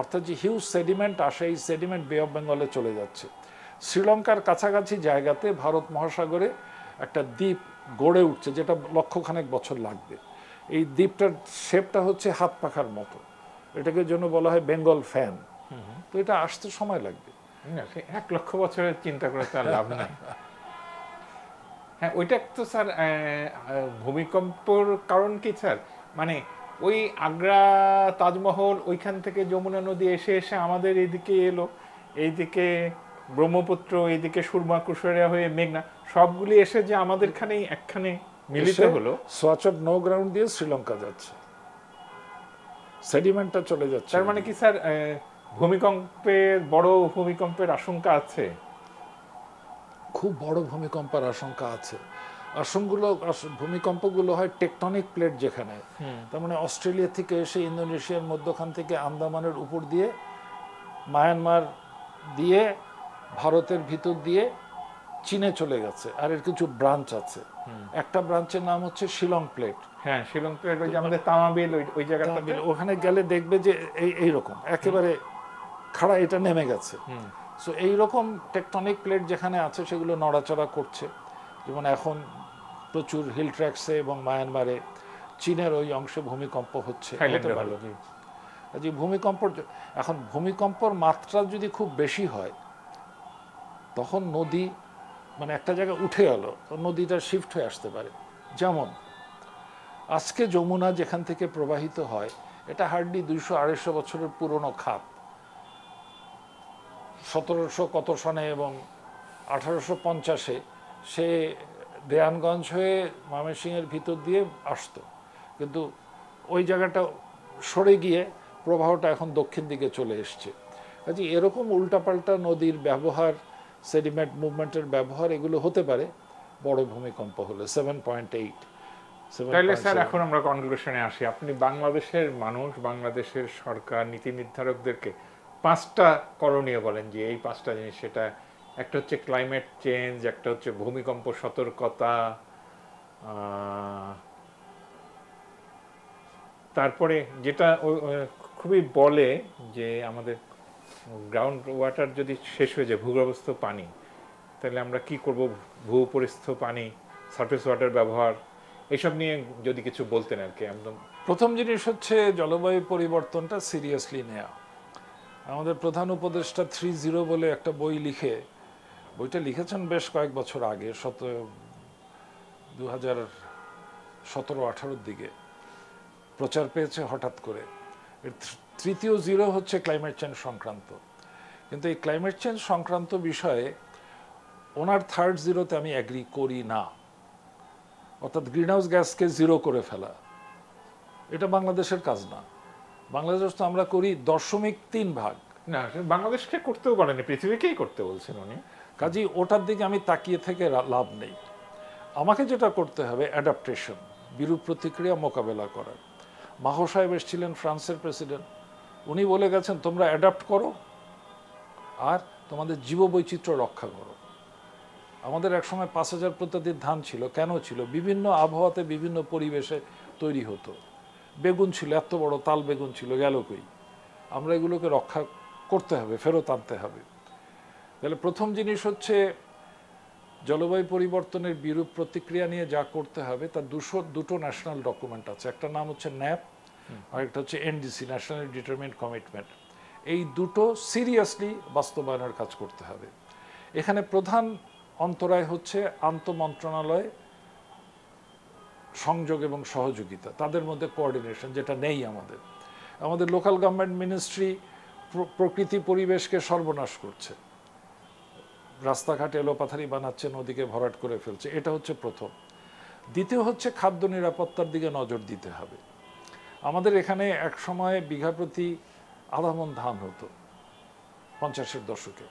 অর্থাৎ যে হিউজ সেডিমেন্ট আসে, এই সেডিমেন্ট বে অফ বেঙ্গলে চলে যাচ্ছে। শ্রীলঙ্কার কাছাকাছি জায়গাতে ভারত মহাসাগরে একটা দ্বীপ গড়ে উঠছে, যেটা লক্ষখানেক বছর লাগবে। এই দ্বীপটার শেপটা হচ্ছে হাত পাখার মতো, এটাকে জন্য বলা হয় বেঙ্গল ফ্যান। তো এটা আসতে সময় লাগবে।
1 লক্ষ বছরের চিন্তা করে তার লাভ নাই। হ্যাঁ, ওইটা তো স্যার ভূমিকম্পর কারণ কি স্যার? মানে ওই আগ্রা তাজমহল ওইখান থেকে যমুনা নদী এসে এসে আমাদের এইদিকে এলো, এইদিকে ব্রহ্মপুত্র, এইদিকে সুরমা কুশারিয়া হয়ে মেঘনা, সবগুলি এসে যে আমাদেরখানেই একখানে মিলিত হলো।
সোয়াচ অফ নো গ্রাউন্ড দিয়ে শ্রীলঙ্কা যাচ্ছে, সেডিমেন্টটা চলে যাচ্ছে।
তার মানে কি স্যার বড় ভূমিকম্পের আশঙ্কা আছে?
খুব বড় ভূমিকম্পের আশঙ্কা আছে। ভূমিকম্পগুলো হয় টেকটনিক প্লেট যেখানে, তার মানে অস্ট্রেলিয়া থেকে এসে ইন্দোনেশিয়ার মধ্যখান থেকে আন্দামানের উপর দিয়ে, মায়ানমার দিয়ে, ভারতের ভিতর দিয়ে চীনে চলে গেছে, আর এর কিছু ব্রাঞ্চ আছে। একটা ব্রাঞ্চের নাম হচ্ছে শিলং প্লেট।
হ্যাঁ, শিলং প্লেট, ওই যে আমাদের তামাবিল ওই জায়গাটাতে,
ওখানে গেলে দেখবে যে এইরকম একেবারে খাড়া, এটা নেমে গেছে। সো এইরকম টেকটনিক প্লেট যেখানে আছে সেগুলো নড়াচড়া করছে। যেমন এখন প্রচুর হিল ট্র্যাক্সে এবং মায়ানমারে, চীনের ওই অংশে ভূমিকম্প হচ্ছে। এখন ভূমিকম্পর মাত্রা যদি খুব বেশি হয়, তখন নদী মানে একটা জায়গায় উঠে গেল, তো নদীটা শিফট হয়ে আসতে পারে। যেমন আজকে যমুনা যেখান থেকে প্রবাহিত হয়, এটা হার্ডলি 200-250 বছরের পুরনো খাত। 1700 কত সনে এবং 1850-এ সে দেয়ানগঞ্জ হয়ে ময়মনসিংহের ভিতর দিয়ে আসতো, কিন্তু ওই জায়গাটা সরে গিয়ে প্রবাহটা এখন দক্ষিণ দিকে চলে এসছে। কাজে এরকম উল্টাপাল্টা নদীর ব্যবহার, সেডিমেন্ট মুভমেন্টের ব্যবহার, এগুলো হতে পারে বড় ভূমিকম্প হলে 7.8।
তাহলে স্যার এখন আমরা কনক্লুশনে আসি। আপনি বাংলাদেশের মানুষ, বাংলাদেশের সরকার, নীতি নির্ধারকদেরকে 5টা করণীয় বলেন, যে এই 5টা জিনিস, সেটা একটা হচ্ছে ক্লাইমেট চেঞ্জ, একটা হচ্ছে ভূমিকম্প সতর্কতা, তারপরে যেটা খুবই বলে যে আমাদের গ্রাউন্ড ওয়াটার যদি শেষ হয়ে যায়, ভূগর্ভস্থ পানি, তাহলে আমরা কি করব, ভূপরিস্থ পানি, সারফেস ওয়াটার ব্যবহার, এইসব নিয়ে যদি কিছু বলতেন আর কি। একদম
প্রথম জিনিস হচ্ছে জলবায়ু পরিবর্তনটা সিরিয়াসলি নেওয়া। আমাদের প্রধান উপদেষ্টা 3.0 বলে একটা বই লিখে, বইটা লিখেছেন বেশ কয়েক বছর আগে, 2017-18 দিকে। প্রচার পেয়েছে হঠাৎ করে। এর তৃতীয় জিরো হচ্ছে ক্লাইমেট চেঞ্জ সংক্রান্ত। কিন্তু এই ক্লাইমেট চেঞ্জ সংক্রান্ত বিষয়ে ওনার থার্ড জিরোতে আমি অ্যাগ্রি করি না। অর্থাৎ গ্রিনহাউস গ্যাসকে জিরো করে ফেলা, এটা বাংলাদেশের কাজ না। বাংলাদেশ তো আমরা করি 0.3
না, বাংলাদেশকে করতেও পারেনি, পৃথিবীকেই করতে বলছেন উনি।
কাজেই ওটার দিকে আমি তাকিয়ে থেকে লাভ নেই। আমাকে যেটা করতে হবে অ্যাডাপ্টেশন, বিরূপ প্রতিক্রিয়া মোকাবেলা করার। মাহো সাহেব এসেছিলেন, ফ্রান্সের প্রেসিডেন্ট, উনি বলে গেছেন তোমরা অ্যাডাপ্ট করো আর তোমাদের জীববৈচিত্র্য রক্ষা করো। আমাদের একসময় 5,000 প্রজাতির ধান ছিল। কেন ছিল? বিভিন্ন আবহাওয়াতে বিভিন্ন পরিবেশে তৈরি হতো। বেগুন ছিল, এত বড় তাল বেগুন ছিল, গেল কই? আমরা এগুলোকে রক্ষা করতে হবে, ফেরত আনতে হবে। তাহলে প্রথম জিনিস হচ্ছে জলবায়ু পরিবর্তনের বিরূপ প্রতিক্রিয়া নিয়ে যা করতে হবে তার দুটো ন্যাশনাল ডকুমেন্ট আছে। একটা নাম হচ্ছে ন্যাপ, আর একটা হচ্ছে এনডিসি, ন্যাশনালি ডিটারমিন্ড কমিটমেন্ট। এই দুটো সিরিয়াসলি বাস্তবায়নের কাজ করতে হবে। এখানে প্রধান অন্তরায় হচ্ছে আন্তঃমন্ত্রণালয় সংযোগ এবং সহযোগিতা, তাদের মধ্যে কোঅর্ডিনেশন, যেটা নেই আমাদের। আমাদের লোকাল গভর্নমেন্ট মিনিস্ট্রি প্রকৃতি পরিবেশকে সর্বনাশ করছে, রাস্তাঘাট এলোপাথারি বানাচ্ছে, নদীকে ভরাট করে ফেলছে। এটা হচ্ছে প্রথম। দ্বিতীয় হচ্ছে খাদ্য নিরাপত্তার দিকে নজর দিতে হবে। আমাদের এখানে এক সময় বিঘা প্রতি 0.5 মণ ধান হতো 50-এর দশকে।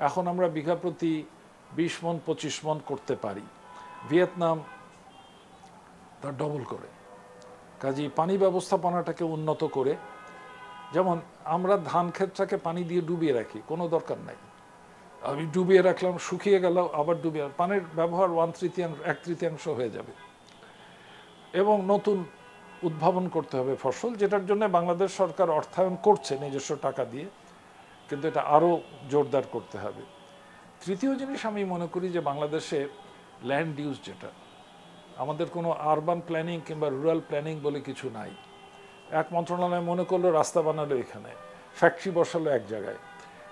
এখন আমরা বিঘা প্রতি 20 মণ 25 মণ করতে পারি। ভিয়েতনাম তার ডবল করে। কাজেই পানি ব্যবস্থাপনাটাকে উন্নত করে, যেমন আমরা ধান ক্ষেতটাকে পানি দিয়ে ডুবিয়ে রাখি, কোনো দরকার নাই। আমি ডুবিয়ে রাখলাম, শুকিয়ে গেল, আবার ডুবিয়ে, পানির ব্যবহার 1/3 হয়ে যাবে। এবং নতুন উদ্ভাবন করতে হবে ফসল, যেটার জন্য বাংলাদেশ সরকার অর্থায়ন করছে নিজস্ব টাকা দিয়ে, কিন্তু এটা আরও জোরদার করতে হবে। তৃতীয় জিনিস আমি মনে করি যে বাংলাদেশে ল্যান্ড ইউজ, যেটা আমাদের কোনো আরবান প্ল্যানিং কিংবা রুরাল প্ল্যানিং বলে কিছু নাই। এক মন্ত্রণালয় মনে করলো রাস্তা বানালো এখানে, ফ্যাক্টরি বসালো এক জায়গায়।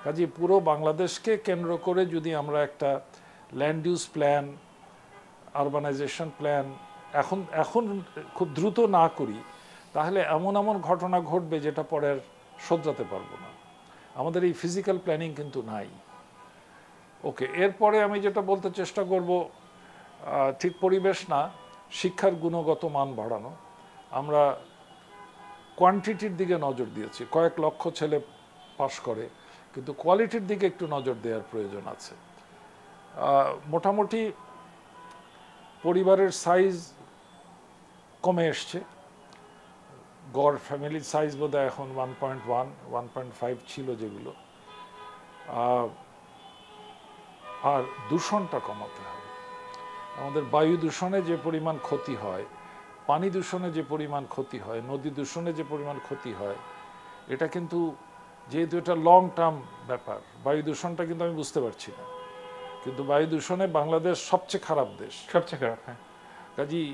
কাজে পুরো বাংলাদেশকে কেন্দ্র করে যদি আমরা একটা land use plan, urbanisation plan এখন খুব দ্রুত না করি, তাহলে এমন এমন ঘটনা ঘটবে যেটা পরে আর শোধরাতে পারবো না। আমাদের এই ফিজিক্যাল প্ল্যানিং কিন্তু নাই। ওকে, এরপরে আমি যেটা বলতে চেষ্টা করব, ঠিক পরিবেশ না, শিক্ষার গুণগত মান বাড়ানো। আমরা কোয়ান্টিটির দিকে নজর দিয়েছি, কয়েক লক্ষ ছেলে পাস করে, কিন্তু কোয়ালিটির দিকে একটু নজর দেওয়ার প্রয়োজন আছে। মোটামুটি পরিবারের সাইজ কমে এসছে। গড় ফ্যামিলির সাইজ বোধহয় এখন 1.1, 1.5 ছিল যেগুলো। আর দূষণটা কমাতে হবে। আমাদের বায়ু দূষণে যে পরিমাণ ক্ষতি হয়, পানি দূষণে যে পরিমাণ ক্ষতি হয়, নদী দূষণে যে পরিমাণ ক্ষতি হয়, এটা কিন্তু, যেহেতু এটা লং টার্ম ব্যাপার, বায়ু দূষণটা কিন্তু আমি বুঝতে পারছি না, কিন্তু বায়ু দূষণে বাংলাদেশ সবচেয়ে খারাপ দেশ,
সবচেয়ে খারাপ। হ্যাঁ,
কাজেই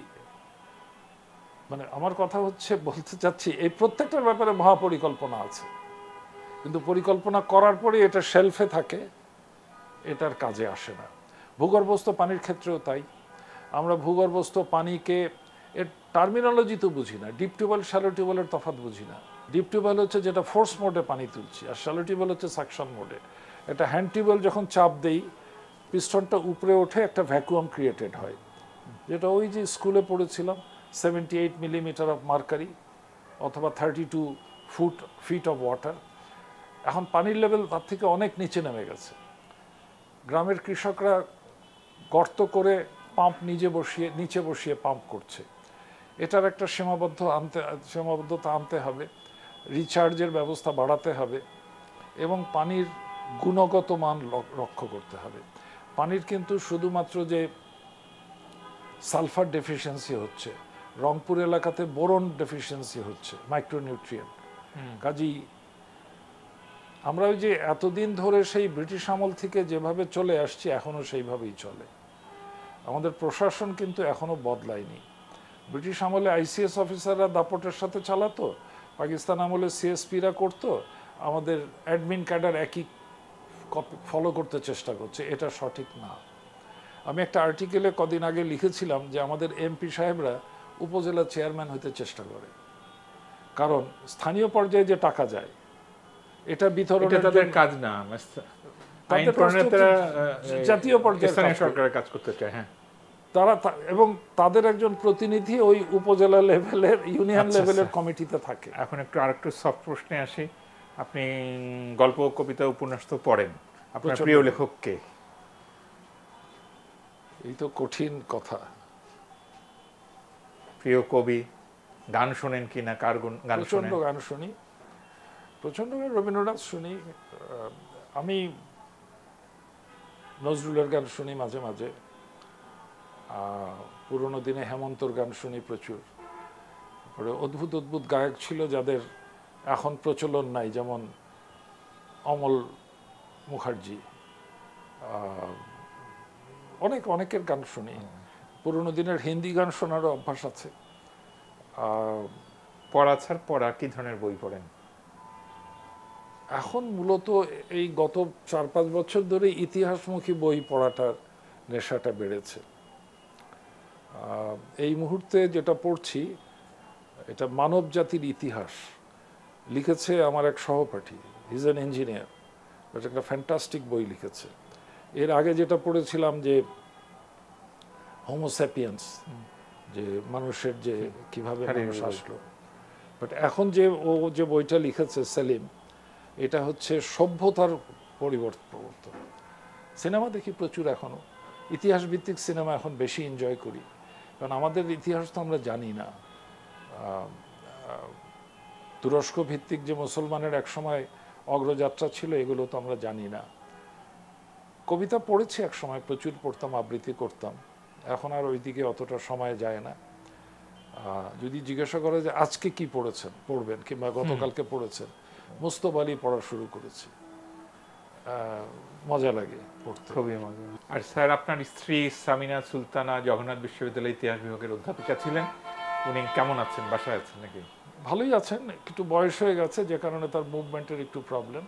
মানে আমার কথা হচ্ছে, বলতে চাচ্ছি এই প্রত্যেকটার ব্যাপারে মহাপরিকল্পনা আছে, কিন্তু পরিকল্পনা করার পরে এটা শেলফে থাকে, এটার কাজে আসে না। ভূগর্ভস্থ পানির ক্ষেত্রেও তাই। আমরা ভূগর্ভস্থ পানিকে, এর টার্মিনোলজি তো বুঝি না। ডিপ টিউবওয়েল, শ্যালো টিউবওয়েলের তফাৎ বুঝি না। ডিপ টিউবওয়েল হচ্ছে যেটা ফোর্স মোডে পানি তুলছি, আর শ্যালো টিউবওয়েল হচ্ছে সাকশন মোডে। একটা হ্যান্ড টিউবওয়েল যখন চাপ দেই, পিস্টনটা উপরে ওঠে, একটা ভ্যাকুয়াম ক্রিয়েটেড হয়, যেটা ওই যে স্কুলে পড়েছিলাম, 78 মিলিমিটার অফ মার্কারি অথবা 32 ফিট অফ ওয়াটার। এখন পানির লেভেল তার থেকে অনেক নিচে নেমে গেছে। গ্রামের কৃষকরা গর্ত করে পাম্প নিচে বসিয়ে পাম্প করছে। এটার একটা সীমাবদ্ধতা আনতে হবে, রিচার্জের ব্যবস্থা বাড়াতে হবে, এবং পানির গুণগত মান রক্ষা করতে হবে। পানির কিন্তু শুধুমাত্র যে সালফার ডেফিসিয়েন্সি হচ্ছে, রংপুর এলাকাতে বোরন ডেফিসিয়েন্সি হচ্ছে, মাইক্রোনিউট্রিয়েন্ট। কাজেই আমরা ওই যে এতদিন ধরে সেই ব্রিটিশ আমল থেকে যেভাবে চলে আসছি, এখনও সেইভাবেই চলে। আমাদের প্রশাসন কিন্তু এখনও বদলায়নি। ব্রিটিশ আমলে আইসিএস অফিসাররা দাপটের সাথে চালাতো, পাকিস্তান আমলে সিএসপিরা করতো, আমাদের অ্যাডমিন ক্যাডার একই ফলো করতে চেষ্টা করছে। এটা সঠিক না। আমি একটা আর্টিকেলে কদিন আগে লিখেছিলাম যে আমাদের এমপি সাহেবরা উপজেলা চেয়ারম্যান হতে চেষ্টা করে। কারণ স্থানীয় পর্যায়ে যে টাকা যায় এটা বিতরণের
তাদের কাজ না, আইন প্রণেতারা
জাতীয় পর্যায়ে
স্থানীয় সরকারের কাজ করতে চায়। হ্যাঁ,
তারা এবং তাদের একজন প্রতিনিধি ওই উপজেলা লেভেলের ইউনিয়ন লেভেলের কমিটিতে থাকে।
এখন আরেকটু সফট প্রশ্নে আসি। আপনি গল্প, কবিতা, উপন্যাস তো পড়েন, আপনার প্রিয় লেখক কে?
এই তো কঠিন কথা।
প্রিয় কবি, গান শোনেন কি না, কার গান শোনেন?
প্রচন্ড গান শুনি, প্রচন্ড গান রবীন্দ্রনাথ শুনি, আমি নজরুলের গান শুনি মাঝে মাঝে, পুরোনো দিনে হেমন্তর গান শুনি প্রচুর। তারপরে অদ্ভুত অদ্ভুত গায়ক ছিল যাদের এখন প্রচলন নাই, যেমন অমল মুখার্জি, অনেকের গান শুনি। পুরোনো দিনের হিন্দি গান শোনারও অভ্যাস আছে।
পড়া ছাড়া পড়া কি ধরনের বই পড়েন?
এখন মূলত এই গত 4-5 বছর ধরে ইতিহাসমুখী বই পড়াটার নেশাটা বেড়েছে। এই মুহূর্তে যেটা পড়ছি এটা মানব জাতির ইতিহাস, লিখেছে আমার এক সহপাঠী, হি ইজ অ্যান ইঞ্জিনিয়ার, এটা একটা ফ্যান্টাস্টিক বই লিখেছে। এর আগে যেটা পড়েছিলাম যে হোমোস্যাপিয়েন্স, যে মানুষের যে কিভাবে মানুষ আসলো, বাট এখন যে বইটা লিখেছে সেলিম, এটা হচ্ছে সভ্যতার পরিবর্তন। সিনেমা দেখি প্রচুর, এখনো ইতিহাস ভিত্তিক সিনেমা এখন বেশি এনজয় করি, কারণ আমাদের ইতিহাস তো আমরা জানি না। তুরস্ক ভিত্তিক যে মুসলমানের একসময় অগ্রযাত্রা ছিল, এগুলো তো আমরা জানি না। কবিতা পড়েছি এক সময়, প্রচুর পড়তাম, আবৃত্তি করতাম, এখন আর ওইদিকে অতটা সময় যায় না। যদি জিজ্ঞাসা করে যে আজকে কি পড়বেন কিংবা গতকালকে পড়েছেন, মুস্তফা আলী পড়া শুরু করেছি, মজা লাগে পড়তে,
খুবই মজা। আর স্যার, আপনার স্ত্রী সামিনা সুলতানা জগন্নাথ বিশ্ববিদ্যালয়ের ইতিহাস বিভাগের অধ্যাপিকা ছিলেন, উনি কেমন আছেন? বাসায় আছেন নাকি?
ভালোই আছেন, একটু বয়স হয়ে গেছে যে কারণে তার মুভমেন্টের একটু প্রবলেম।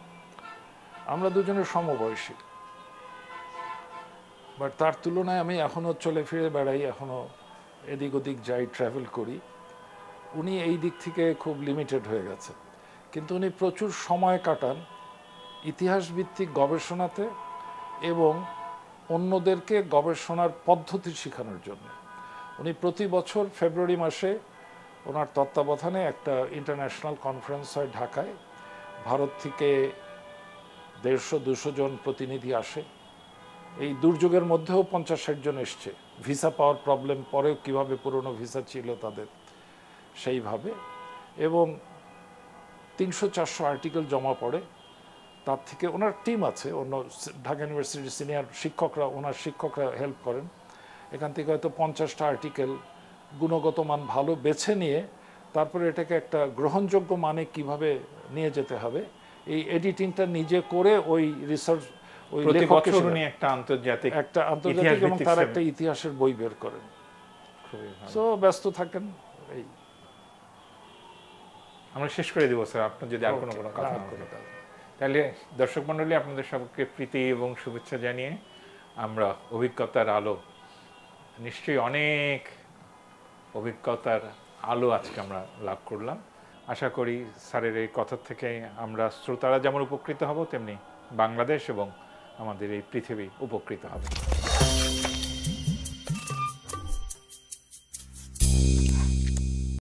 আমরা দুজনের সমবয়সী, বাট তার তুলনায় আমি এখনও চলে ফিরে বেড়াই, এখনও এদিক ওদিক যাই, ট্রাভেল করি। উনি এই দিক থেকে খুব লিমিটেড হয়ে গেছে, কিন্তু উনি প্রচুর সময় কাটান ইতিহাস ভিত্তিক গবেষণাতে এবং অন্যদেরকে গবেষণার পদ্ধতি শেখানোর জন্য। উনি প্রতি বছর ফেব্রুয়ারি মাসে ওনার তত্ত্বাবধানে একটা ইন্টারন্যাশনাল কনফারেন্স হয় ঢাকায়। ভারত থেকে 150-200 জন প্রতিনিধি আসে। এই দুর্যোগের মধ্যেও 50-60 জন এসছে, ভিসা পাওয়ার প্রবলেম, পরেও কিভাবে পুরনো ভিসা ছিল তাদের সেইভাবে, এবং 300-400 আর্টিকেল জমা পড়ে। তার থেকে ওনার টিম আছে, অন্য ঢাকা ইউনিভার্সিটির সিনিয়র শিক্ষকরা, ওনার শিক্ষকরা হেল্প করেন। এখান থেকে হয়তো 50টা আর্টিকেল গুণগত মান ভালো বেছে নিয়ে তারপরে এটাকে একটা গ্রহণযোগ্য মানে কিভাবে নিয়ে যেতে হবে, এই এডিটিংটা নিজে করে ওই রিসার্চ, ওই লেখকের
একটা আন্তর্জাতিক
এবং তার একটা ইতিহাসের বই বের করেন। সো ব্যস্ত থাকেন। এই
আমরা শেষ করে দিব স্যার, আপনার যদি আর কোনো কথা না থাকে তাহলে দর্শক মণ্ডলী, আপনাদের সবাইকে প্রীতি এবং শুভেচ্ছা জানিয়ে আমরা অভিজ্ঞতার আলো, নিশ্চয়ই অনেক অভিজ্ঞতার আলো আজকে আমরা লাভ করলাম। আশা করি স্যারের এই কথা থেকে আমরা শ্রোতারা যেমন উপকৃত হব, তেমনি বাংলাদেশ এবং আমাদের এই পৃথিবী উপকৃত হবে।